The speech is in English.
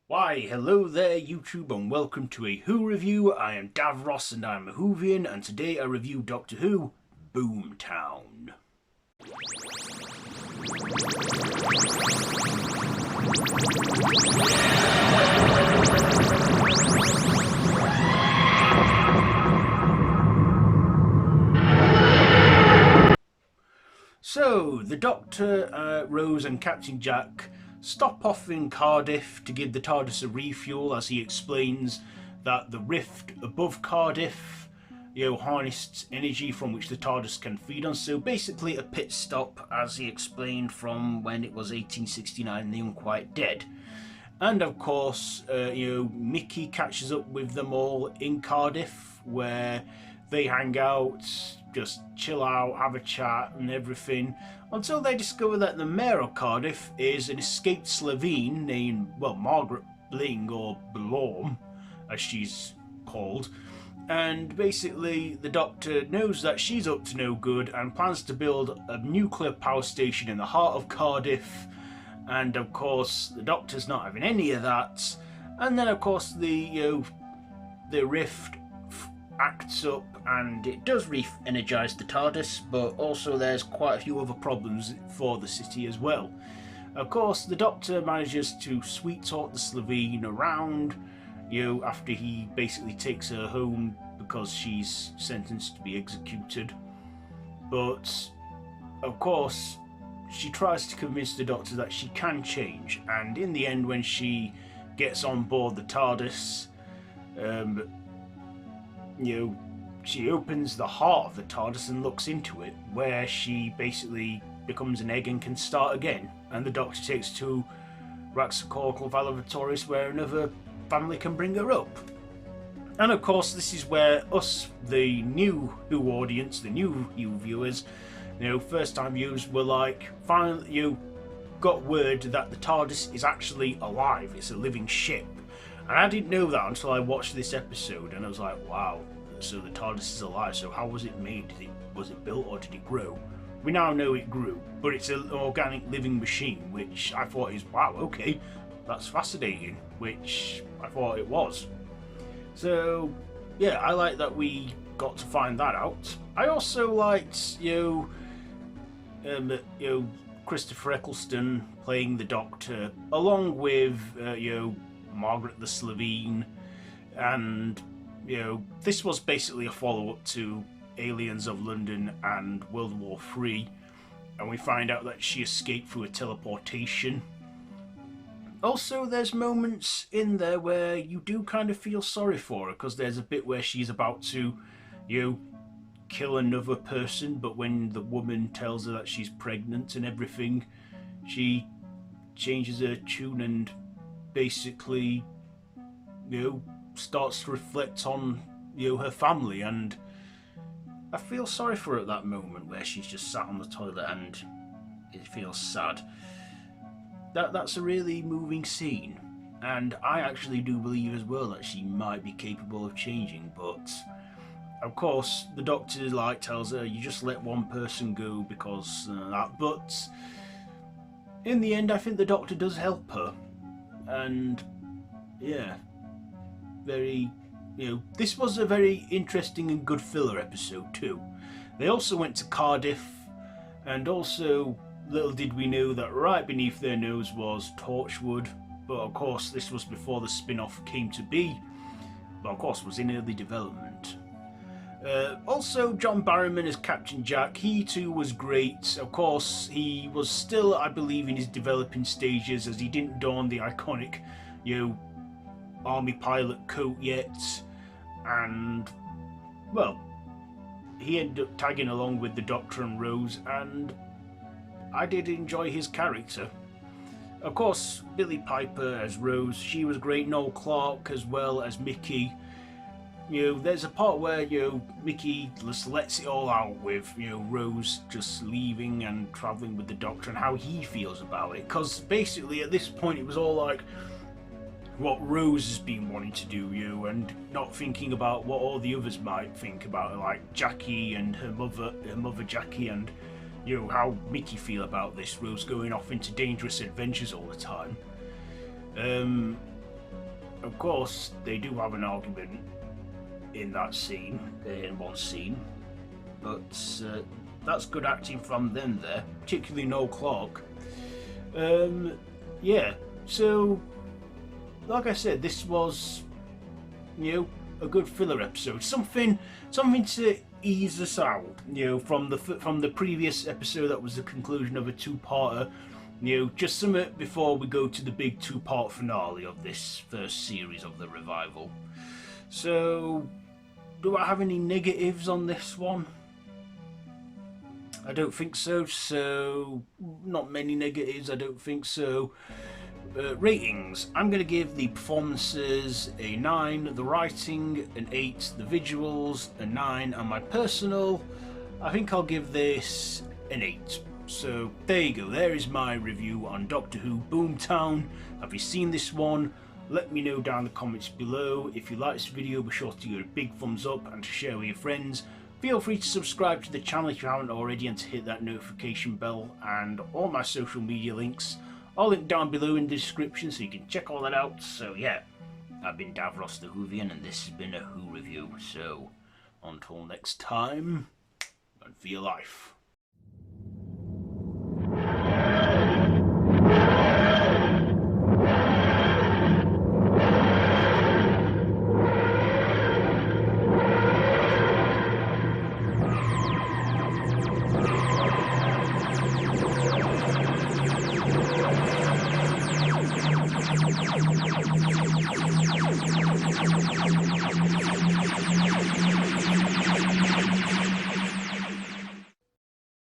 Why, hello there YouTube and welcome to a Who review. I am Davros and I'm a Whovian, and today I review Doctor Who, Boomtown. So, the Doctor, Rose and Captain Jack stop off in Cardiff to give the TARDIS a refuel, as he explains that the rift above Cardiff, harnessed energy from which the TARDIS can feed on. So basically a pit stop, as he explained, from when it was 1869 and the Unquite Dead. And of course, Mickey catches up with them all in Cardiff, where they hang out, just chill out, have a chat and everything, until they discover that the mayor of Cardiff is an escaped Slitheen named, Margaret Bling, or Blorm, as she's called. And basically the Doctor knows that she's up to no good and plans to build a nuclear power station in the heart of Cardiff. And of course the Doctor's not having any of that. And then of course the rift acts up and it does re-energise the TARDIS, but also there's quite a few other problems for the city as well. Of course the Doctor manages to sweet talk the Slitheen around, after he basically takes her home because she's sentenced to be executed. But of course she tries to convince the Doctor that she can change, and in the end, when she gets on board the TARDIS, she opens the heart of the TARDIS and looks into it, where she basically becomes an egg and can start again. And the Doctor takes to Raxacorical Valavatoris, where another family can bring her up. And of course this is where us, the new Who audience, the new Who viewers, first time viewers, were like, finally got word that the TARDIS is actually alive, it's a living ship. And I didn't know that until I watched this episode, and I was like, wow, so the TARDIS is alive, so how was it made? Was it built or did it grow? We now know it grew, but it's an organic living machine, which I thought is, wow, okay, that's fascinating, which I thought it was. So, yeah, I like that we got to find that out. I also liked, Christopher Eccleston playing the Doctor, along with, Margaret the Slitheen, and, this was basically a follow-up to Aliens of London and World War III, and we find out that she escaped through a teleportation. Also, there's moments in there where you do kind of feel sorry for her, because there's a bit where she's about to, kill another person, but when the woman tells her that she's pregnant and everything, she changes her tune and basically, starts to reflect on, her family, and I feel sorry for her at that moment where she's just sat on the toilet and it feels sad. That's a really moving scene, and I actually do believe as well that she might be capable of changing, but of course the Doctor tells her, you just let one person go because that, but in the end I think the Doctor does help her, and yeah, very, this was a very interesting and good filler episode too. They also went to Cardiff, and also little did we know that right beneath their nose was Torchwood, but of course this was before the spin-off came to be, but of course was in early development. Also, John Barrowman as Captain Jack, he too was great. Of course, he was still, I believe, in his developing stages, as he didn't don the iconic, army pilot coat yet, and, well, he ended up tagging along with the Doctor and Rose, and I did enjoy his character. Of course, Billie Piper as Rose, she was great. Noel Clarke as well as Mickey. There's a part where, Mickey just lets it all out with, Rose just leaving and travelling with the Doctor and how he feels about it. Because basically at this point it was all like what Rose has been wanting to do, and not thinking about what all the others might think about it, like Jackie and her mother Jackie, and how Mickey feel about this, Rose going off into dangerous adventures all the time. of course, they do have an argument in that scene, in one scene, but that's good acting from them there, particularly Noel Clarke. Yeah, so like I said, this was, you know, a good filler episode, something to ease us out, you know, from the previous episode that was the conclusion of a two-parter. You know, just something before we go to the big two-part finale of this first series of the revival. So, do I have any negatives on this one? I don't think so. So, not many negatives, I don't think so. Ratings. I'm going to give the performances a 9, the writing an 8, the visuals a 9, and my personal, I think I'll give this an 8. So there you go, there is my review on Doctor Who Boomtown. Have you seen this one? Let me know down in the comments below. If you like this video, be sure to give it a big thumbs up and to share with your friends. Feel free to subscribe to the channel if you haven't already and to hit that notification bell, and all my social media links I'll link down below in the description so you can check all that out. So yeah, I've been Davros the Whovian and this has been a Who review. So until next time, run for your life.